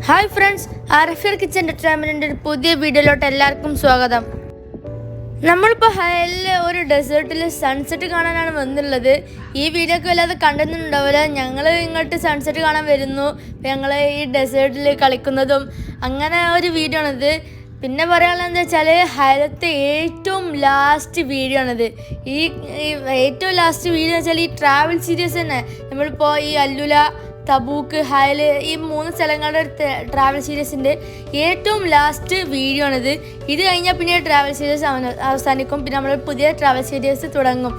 Hi friends, ആർഫിയർ kitchen എൻ്റർടൈൻമെൻറ്റിൻ്റെ ഒരു പുതിയ വീഡിയോയിലോട്ട് എല്ലാവർക്കും സ്വാഗതം. നമ്മളിപ്പോൾ ഹയലിൽ ഒരു ഡെസേർട്ടിൽ സൺസെറ്റ് കാണാനാണ് വന്നുള്ളത്. ഈ വീഡിയോക്ക് വല്ലാതെ കണ്ടെന്നുണ്ടാവില്ല. ഞങ്ങൾ ഇങ്ങോട്ട് സൺസെറ്റ് കാണാൻ വരുന്നു, ഞങ്ങൾ ഈ ഡെസേർട്ടിൽ കളിക്കുന്നതും അങ്ങനെ ഒരു വീഡിയോ ആണിത്. പിന്നെ പറയാനുള്ളത് എന്താ വെച്ചാൽ ഹയലത്തെ ഏറ്റവും ലാസ്റ്റ് വീഡിയോ ആണിത്. ഈ ഏറ്റവും ലാസ്റ്റ് വീഡിയോ എന്ന് വെച്ചാൽ ഈ ട്രാവൽ സീരീസ് തന്നെ. നമ്മളിപ്പോൾ ഈ അല്ലുല, തബൂക്ക്, ഹയൽ ഈ 3 സ്ഥലങ്ങളുടെ ട്രാവൽ സീരീസിൻ്റെ ഏറ്റവും ലാസ്റ്റ് വീഡിയോ ആണിത്. ഇത് കഴിഞ്ഞാൽ പിന്നെ ട്രാവൽ സീരീസ് അവസാനിക്കും. പിന്നെ നമ്മൾ പുതിയ ട്രാവൽ സീരീസ് തുടങ്ങും.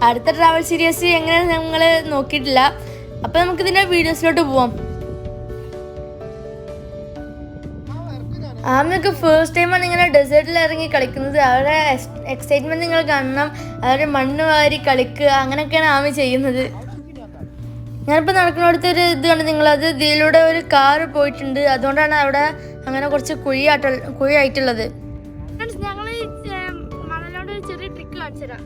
അടുത്ത ട്രാവൽ സീരീസ് എങ്ങനെയാണ് ഞങ്ങൾ നോക്കിയിട്ടില്ല. അപ്പോൾ നമുക്കിതിൻ്റെ വീഡിയോസിലോട്ട് പോവാം. ആമയൊക്കെ ഫസ്റ്റ് ടൈമാണ് ഇങ്ങനെ ഡെസേർട്ടിൽ ഇറങ്ങി കളിക്കുന്നത്. അവരുടെ എക്സൈറ്റ്മെൻറ്റ് നിങ്ങൾ കാണണം. അവരുടെ മണ്ണ് വാരി കളിക്കുക, അങ്ങനെയൊക്കെയാണ് ആമ ചെയ്യുന്നത്. ഞാനിപ്പോൾ നടക്കുന്നിടത്ത് ഒരു ഇത് കണ്ട് നിങ്ങളത് ഇതിലൂടെ ഒരു കാറ് പോയിട്ടുണ്ട്. അതുകൊണ്ടാണ് അവിടെ അങ്ങനെ കുറച്ച് കുഴിയായിട്ടുള്ളത്. ഞങ്ങൾ മണലോട് ചെറിയ ട്രിക്ക് കാണിച്ചു തരാം.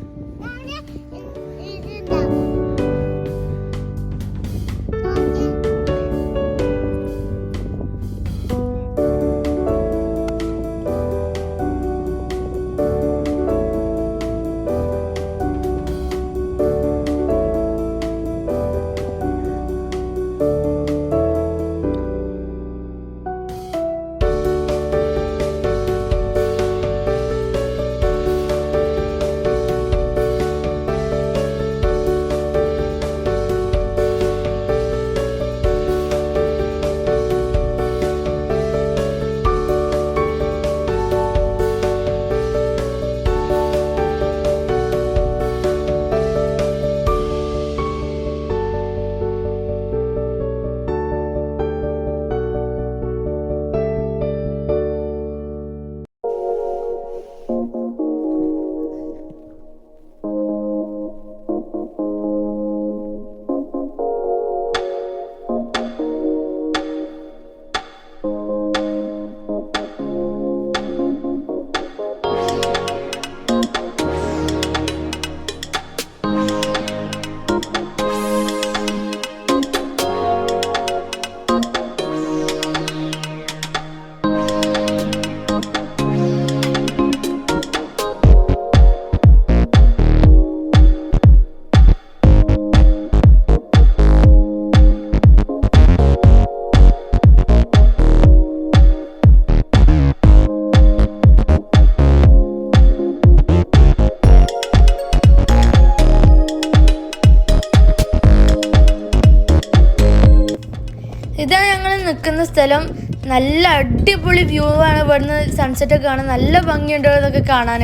ഇതാണ് ഞങ്ങൾ നിൽക്കുന്ന സ്ഥലം. നല്ല അടിപൊളി വ്യൂ ആണ്. ഇവിടുന്ന് സൺസെറ്റ് ഒക്കെ കാണാൻ നല്ല ഭംഗിയുണ്ടോ ഇതൊക്കെ കാണാൻ.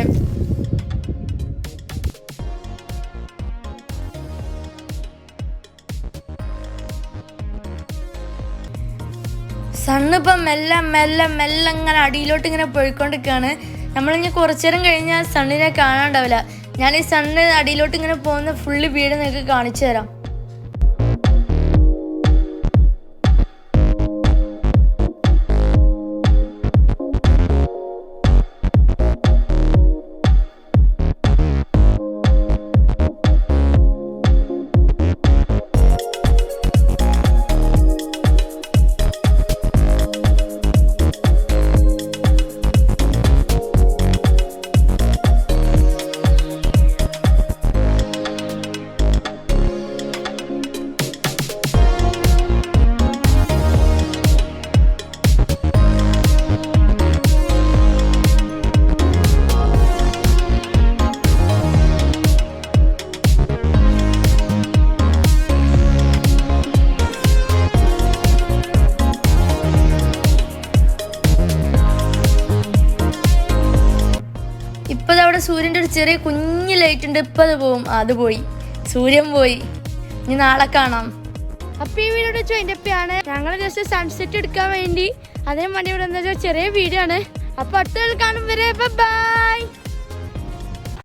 സണ്ണിപ്പം മെല്ലെ മെല്ലെ മെല്ലെ ഇങ്ങനെ അടിയിലോട്ട് ഇങ്ങനെ പോയിക്കൊണ്ടിരിക്കുകയാണ്. നമ്മളിനി കുറച്ചു നേരം കഴിഞ്ഞാൽ സണ്ണിനെ കാണാണ്ടാവില്ല. ഞാൻ ഈ സണ്ണ് അടിയിലോട്ട് ഇങ്ങനെ പോകുന്ന ഫുള്ള് വീട് നിങ്ങൾക്ക് കാണിച്ചു തരാം. ഇപ്പോൾ അവിടെ സൂര്യൻ്റെ ഒരു ചെറിയ കുഞ്ഞ് ലൈറ്റ് ഉണ്ട്. ഇപ്പം അത് പോവും. അത് പോയി, സൂര്യൻ പോയി. ഇനി നാളെ കാണാം. അപ്പോൾ ഈ വീഡിയോ ചോദിച്ചപ്പോഴാണ് ഞങ്ങൾ ജസ്റ്റ് സൺസെറ്റ് എടുക്കാൻ വേണ്ടി അതേ മണി ഇവിടെ എന്താ ചെറിയ വീഡിയോ ആണ്. അപ്പോൾ അടുത്ത കാണും വരെ ബൈ.